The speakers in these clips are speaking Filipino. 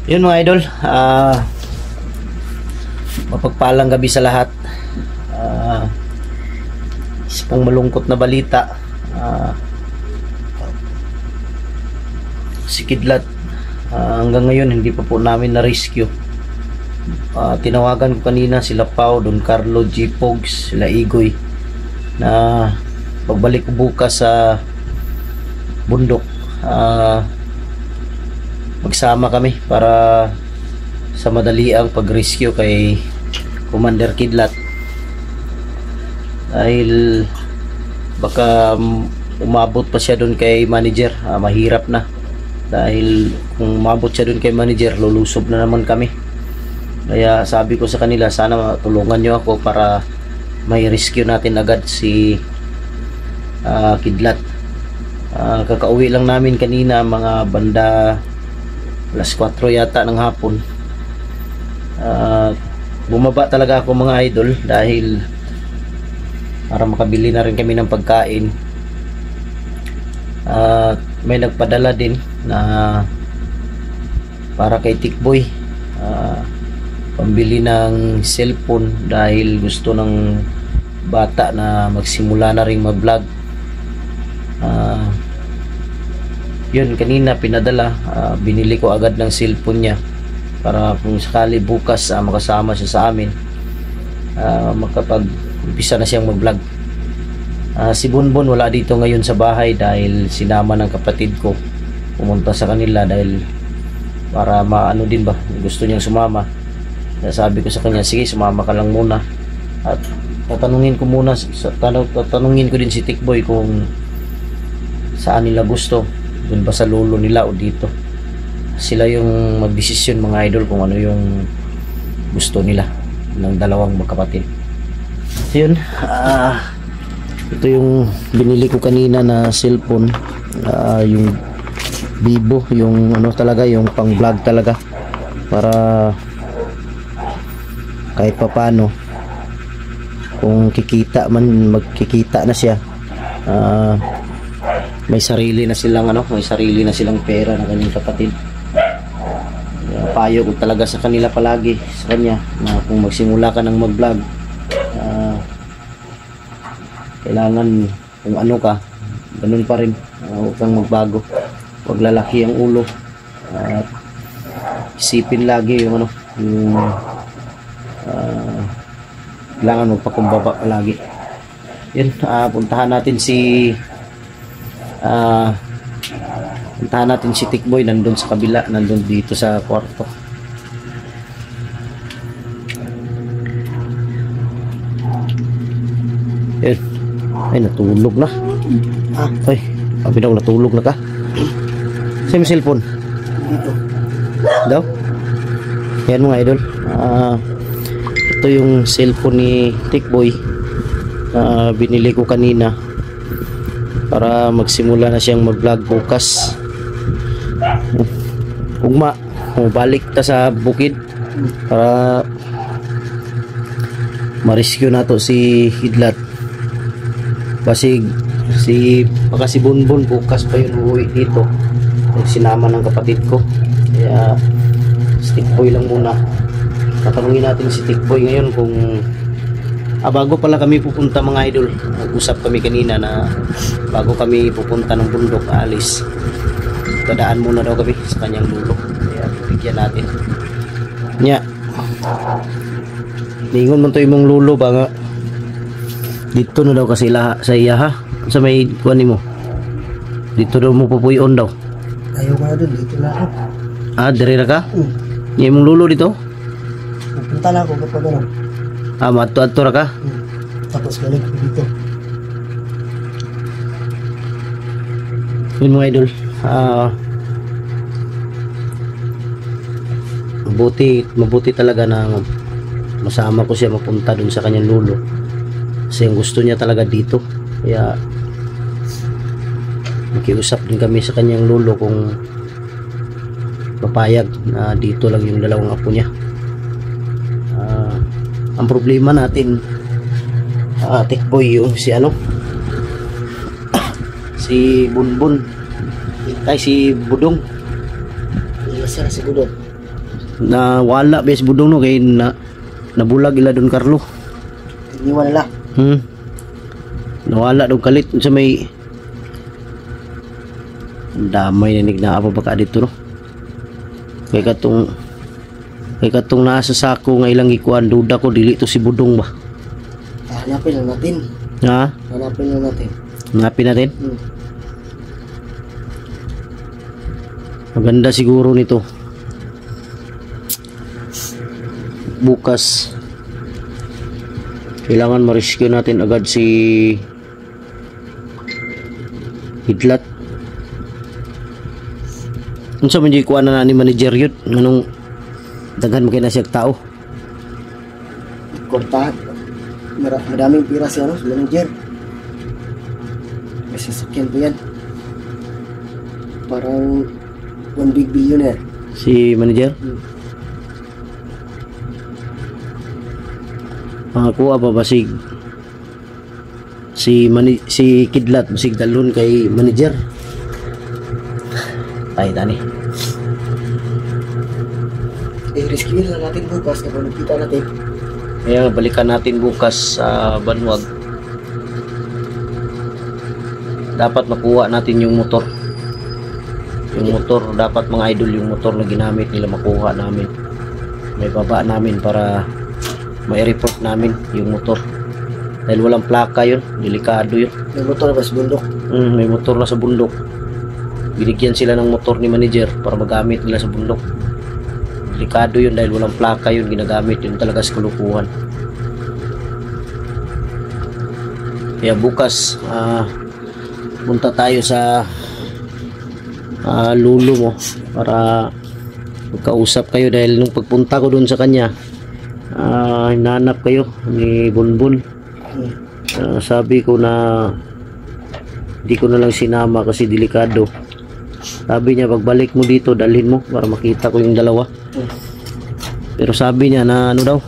Yun mga idol, mapagpalang gabi sa lahat. Isa pong malungkot na balita. Si Kidlat, hanggang ngayon hindi pa po namin na-rescue. Tinawagan ko kanina sila Pao, Don Carlo, G. Pogs, sila Igoy, na pagbalik ko bukas sa bundok, magsama kami para sa madaliang pag-rescue kay Commander Kidlat, dahil baka umabot pa siya doon kay manager. Mahirap na, dahil kung umabot siya doon kay manager, lulusob na naman kami. Kaya sabi ko sa kanila, sana tulungan nyo ako para may rescue natin agad si Kidlat. Kakauwi lang namin kanina, mga banda alas 4 yata ng hapon. Bumaba talaga ako mga idol, dahil para makabili na rin kami ng pagkain. May nagpadala din na para kay Tikboy, pambili ng cellphone, dahil gusto ng bata na magsimula na rin mag-vlog. Yun, kanina pinadala, binili ko agad ng cellphone niya para kung sakali bukas makasama siya sa amin, makapag-umpisa na siyang mag-vlog. Si Bonbon wala dito ngayon sa bahay, dahil sinama ng kapatid ko pumunta sa kanila, dahil para maano din ba, gusto niyang sumama. Sabi ko sa kanya, sige sumama ka lang muna, at tatanungin ko muna, tatanungin ko din si Tikboy kung saan nila gusto, dun ba sa lolo nila o dito. Sila yung magdesisyon mga idol kung ano yung gusto nila ng dalawang magkapatid. So yun, ito yung binili ko kanina na cellphone, yung Vivo, yung ano talaga, yung pang vlog talaga, para kahit papano kung kikita man, magkikita na siya, may sarili na silang pera ng kanyang kapatid. Payo ko talaga sa kanila palagi, sa kanya, na kung magsimula ka ng mag-vlog, kailangan kung ano ka, ganun pa rin, huwag kang magbago, huwag lalaki ang ulo, at isipin lagi yung kailangan magpakumbaba palagi. Yun, puntahan natin si Tikboy, nandun sa kabila, nandun dito sa kwarto. Yun, ay natulog na. Ay, sabi daw natulog na ka. Saan yung cellphone? Dito daw. Yan mga idol, ito yung cellphone ni Tikboy, binili ko kanina para magsimula na siyang mag-vlog bukas. Ugma, balik ta sa bukid para ma-rescue na to si Kidlat. Baka si Bonbon bukas pa yun uuwi dito, sinama ng kapatid ko. Kaya si Tikboy lang muna. Tatanungin natin si Tikboy ngayon kung bago pala kami pupunta mga idol, nag-usap kami kanina na bago kami pupunta ng bundok alis, dadaan muna daw kami sa kanyang lulo. Kaya bigyan natin nya. Ningon man to imong lulo ba nga dito na daw kasi sa iya ha, sa may kuan mo dito daw mo pupuyon daw. Ayaw ka doon, dito na ako. Dire na ka? Niya imong lulo dito? Punta na ako kapag ano. Matu-ato ra ka? Tapos balik ko dito. Yun mga idol, mabuti talaga na masama ko siya mapunta dun sa kanyang lulo, kasi ang gusto niya talaga dito. Kaya makiusap din kami sa kanyang lulo kung papayag na dito lang yung dalawang apo niya. Ang problema natin, Tikboy, yung si Bonbon ay si Budong. Iya sir, si Budong. nawala bes budong no kay nabulag ila Don Carlo. Iniwan nila. Nawala daw kalit sa may damay na nignaapa baka dito no. Kay katong nasa sako nga ilang ikuan duda ko dili to si budong ba. Hanapin lang natin. Ha? Hanapin lang natin. Hanapin natin. Maganda siguro nito. Bukas kailangan ma-rescue natin agad si Hidlat. Unsa man di kuan na ni manager yun nganong daghan makina siya tao. Kortahan. Madaming pira siya no, manager. May sasakyan po yan. Parang 1 big billionaire. Si manager? Kuha pa ba si Kidlat masig dalon kay manager. Ay tani. Rescue na natin bukas kapag nakita natin. Kaya balikan natin bukas sa Banwag. Dapat makuha natin yung motor. Yung motor, dapat mga idol yung motor na ginamit nila makuha namin. May baba namin para mai-report namin yung motor. Dahil walang plaka yun, delikado yun. May motor na ba sa bundok? May motor na sa bundok. Binigyan sila ng motor ni manager para magamit nila sa bundok. Delikado yun dahil walang plaka yun ginagamit, yun talaga sa kulukuhan. Kaya bukas punta tayo sa lulo mo para magkausap kayo dahil nung pagpunta ko dun sa kanya hinanap kayo ni Bunbun. Sabi ko na hindi ko na lang sinama kasi delikado. Sabi niya pagbalik mo dito dalhin mo para makita ko yung dalawa. Pero sabi niya na ano daw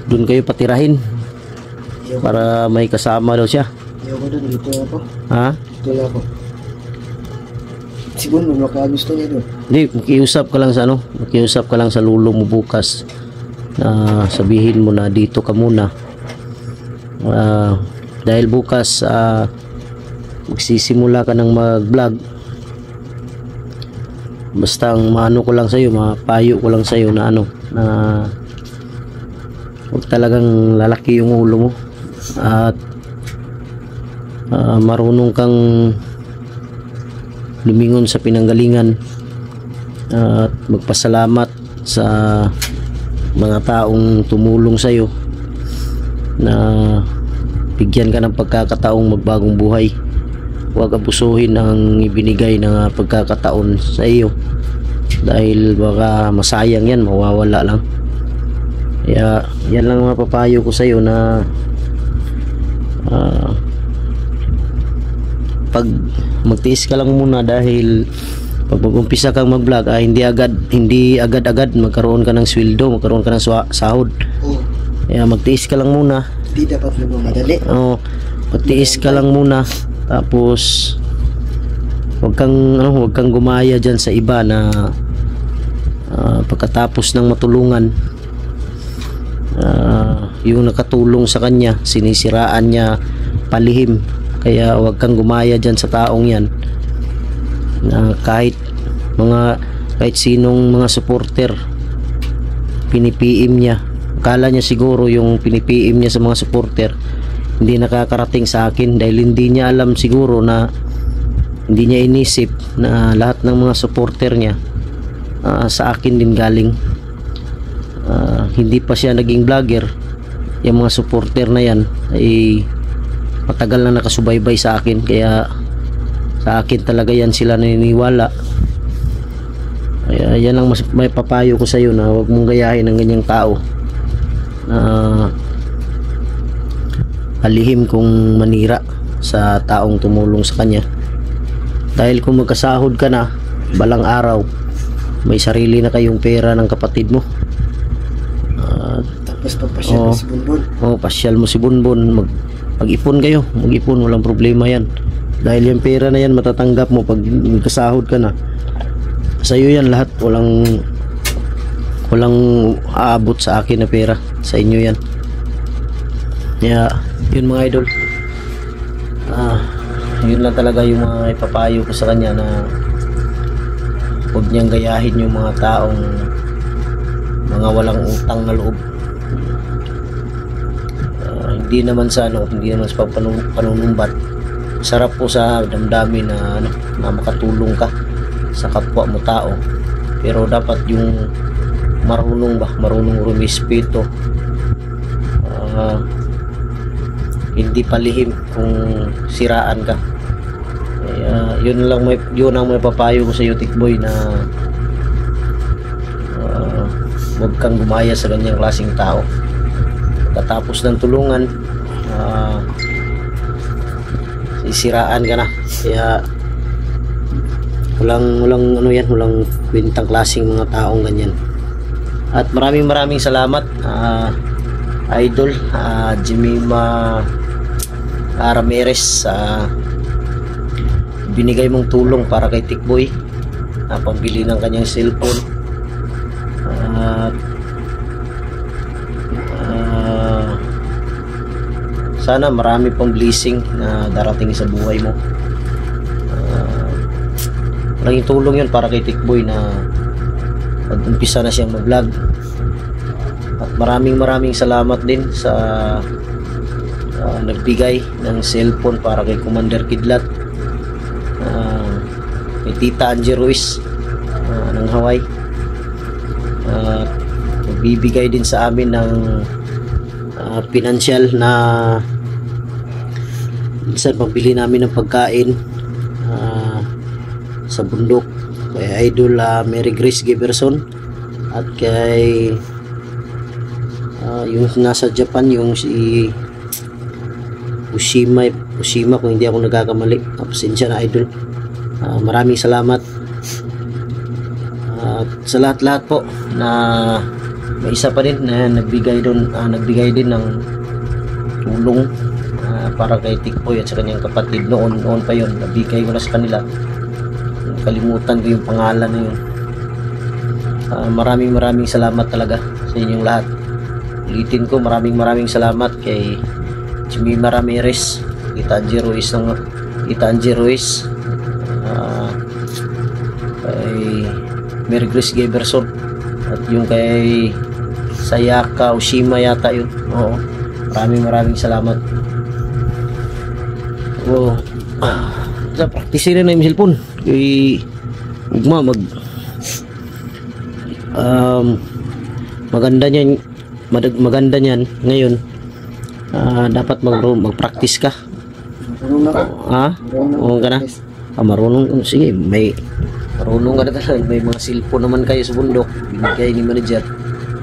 dun kayo patirahin para may kasama daw siya. Ayoko dun, dito na ako. Ha? Dito na ako. Si Bunbun, makagusto niya dun. Hindi, makiusap ka lang sa ano, makiusap ka lang sa lulo mo bukas na sabihin mo na dito ka muna. Dahil bukas magsisimula ka ng mag-vlog. Basta ang maano ko lang sa'yo, mapayo ko lang sa'yo na ano, na huwag talagang lalaki yung ulo mo at marunong kang lumingon sa pinanggalingan at magpasalamat sa mga taong tumulong sa'yo na bigyan ka ng pagkakataong magbagong buhay. Huwag abusuhin ang ibinigay na pagkakataon sa iyo dahil baka masayang yan, mawawala lang. Kaya yan lang mapapayo ko sa iyo na pag magtiis ka lang muna dahil pag mag-umpisa kang mag-vlog hindi agad-agad magkaroon ka ng sweldo, magkaroon ka ng sahod. Kaya magtiis ka lang muna. Hindi dapat magmamadali. Magtiis ka lang muna. Tapos wag kang gumaya diyan sa iba na pagkatapos ng matulungan yung nakatulong sa kanya sinisiraan niya palihim. Kaya wag kang gumaya diyan sa taong yan na kahit sinong mga supporter pinipiim niya. Akala niya siguro yung pinipiim niya sa mga supporter hindi nakakarating sa akin dahil hindi niya alam siguro na hindi niya inisip na lahat ng mga supporter niya sa akin din galing. Hindi pa siya naging vlogger, yung mga supporter na yan ay matagal na nakasubaybay sa akin, kaya sa akin talaga yan sila naniniwala. Kaya yan lang may papayo ko sa iyo na huwag mong gayahin ng ganyang tao na alihim kung manira sa taong tumulong sa kanya. Dahil kung magkasahod ka na balang araw may sarili na kayong pera ng kapatid mo, tapos pagpasyal mo si Bunbun. Pasyal mo si Bunbun, mag-ipon kayo, mag-ipon, walang problema yan. Dahil yung pera na yan matatanggap mo pag magkasahod ka na, sa'yo yan lahat, walang aabot sa akin na pera, sa inyo yan. Kaya yun mga idol, yun lang talaga yung mga ipapayo ko sa kanya, na huwag niyang gayahin yung mga taong mga walang utang na loob. Hindi naman sa hindi naman sa panunumbat. Sarap po sa damdamin na na makatulong ka sa kapwa mo tao, pero dapat yung marunong rumispeto, hindi palihim kung siraan ka. Kaya yun ang may papayo ko sa iyo, Tikboy, na huwag kang gumaya sa ganyang klaseng tao. Katapos ng tulungan, isiraan ka na. Kaya walang kwentang klaseng mga taong ganyan. At maraming salamat, idol Jemima Ramirez, sa binigay mong tulong para kay Tikboy, pambili ng kanyang cellphone. Sana marami pang blessing na darating sa buhay mo. Malaking tulong yun para kay Tikboy na mag-umpisa na siyang mag-vlog. At maraming salamat din sa nagbigay ng cellphone para kay Commander Kidlat, kay Tita Angie Ruiz ng Hawaii. Nagbibigay din sa amin ng financial na minsan pambili namin ng pagkain sa bundok, kay Idol Mary Grace Giberson, at kay yung nasa Japan, yung si Ushima kung hindi ako nagkakamali. Pasensya na, Idol. Maraming salamat. Sa lahat po na may isa pa din na nagbigay din ng tulong para kay Tikboy at sa kanyang kapatid. Noon pa yun, nabigay ko na sa kanila. Kalimutan ko yung pangalan na yun. Maraming salamat talaga sa inyong lahat. Ulitin ko, maraming salamat kay Jemima Ramirez, Tita Angie Ruiz, kay Mary Grace Giberson, at yung kay Sayaka Ushima yata yun. Oo, maraming salamat. Sa practice rin na yung cellphone kay maganda niyan ngayon. Dapat mag-practice ka. Marunong na ako. Oo ka na? Marunong. Sige, marunong ka na talaga. May mga cellphone naman kayo sa bundok, binigay ni manager.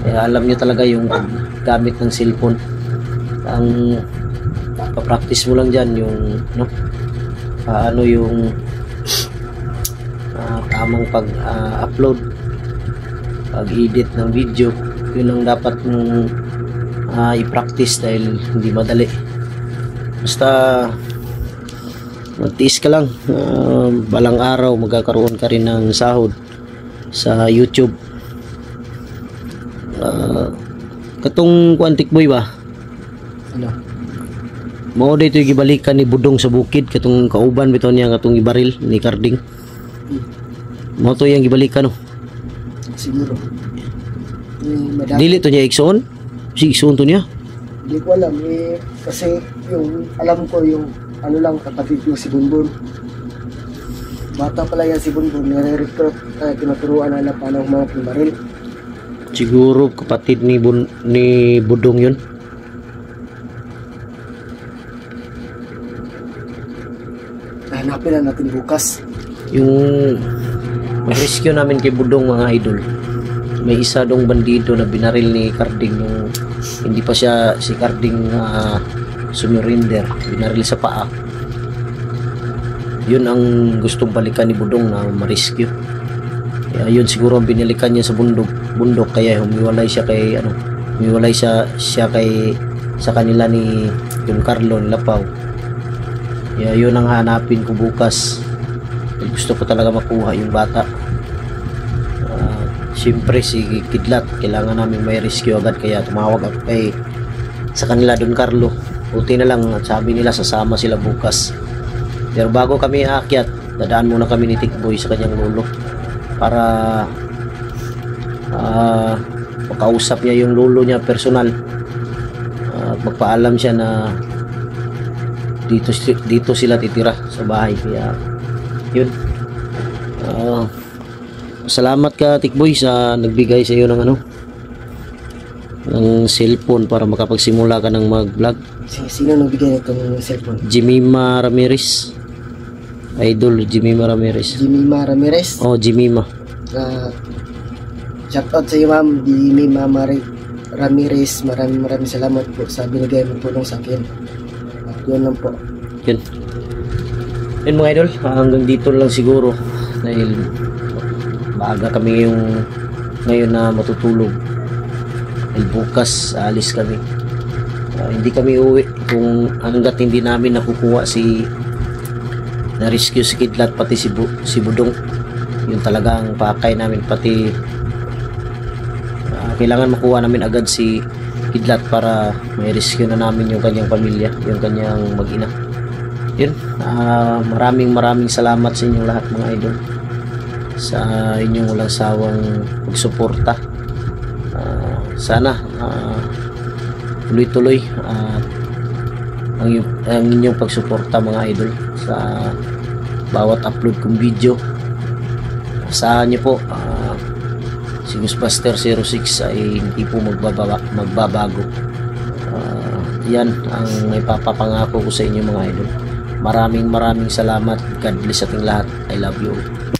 Kaya alam nyo talaga yung gamit ng cellphone. Ang pa-practice mo lang dyan yung paano yung tamang pag-upload, pag-edit ng video. Yun ang dapat mong i-practice, dahil hindi madali. Basta magtiis ka lang, balang araw magkakaroon ka rin ng sahod sa YouTube. Katong Tikboy ba? Ano? Mao dito yung gibalikan ni Budong sa bukid, katong kauban bitaw niya katong ibaril ni Carding. Mao to yung gibalikan, no? Siguro. Dili to niya Ikson? Si Ikson to niya? Hindi ko alam kasi yung alam ko yung lang, kapatid ko si Bunbun. Bata pala yan si Bunbun, nire-recruit, tinuturuan na paano mga pimaril. Siguro kapatid ni Budong yun. Hanapin na natin bukas. Yung rescue namin kay Budong, mga idol, may isa dong bandido na binaril ni Carding yung hindi pa si Carding sumurinder, binaril sa paa. Yun ang gustong balikan ni Budong na ma-rescue. Kaya yun siguro ang binalikan niya sa bundok, kaya humiwalay siya sa kanila ni Don Carlo Lapaw. Kaya yun ang hanapin ko bukas. Gusto ko talaga makuha yung bata. Siyempre si Kidlat kailangan namin may rescue agad, kaya tumawag ako sa kanila, Don Carlo. Buti na lang at sabi nila sasama sila bukas. Pero bago kami aakyat, dadaan muna kami ni Tikboy sa kanyang lolo para makausap niya yung lolo niya personal, at magpaalam siya na dito sila titira sa bahay. Kaya yun, salamat ka Tikboy sa nagbigay sa iyo ng ng cellphone para makapagsimula ka ng mag-vlog. Sino nagbigay nitong cellphone? Jimima Ramirez, idol Jimima Ramirez. Jimima Ramirez. Oh, Jimima. Shout out sa iyo, ma'am Jimima Ramirez. Maraming salamat po sa binigay mo tulong sa akin. Yun lang po. Yun mga idol, hanggang dito lang siguro dahil maaga kami ngayon na matutulog. Bukas alis kami, hindi kami uwi kung hanggat hindi namin nakukuha na rescue si Kidlat pati si Budong. Yun talaga ang pakay namin, pati kailangan makuha namin agad si Kidlat para may rescue na namin yung kanyang pamilya, yung kanyang mag-ina. Yun, maraming salamat sa inyong lahat mga idol, sa inyong walang sawang pagsuporta. Sana tuloy-tuloy ang inyong pagsuporta mga idol sa bawat upload kong video. Asahan niyo po, si Ghostbuster 06 ay hindi po magbabago. Yan ang may papapangako ko sa inyo mga idol. Maraming salamat. God bless ating lahat. I love you all.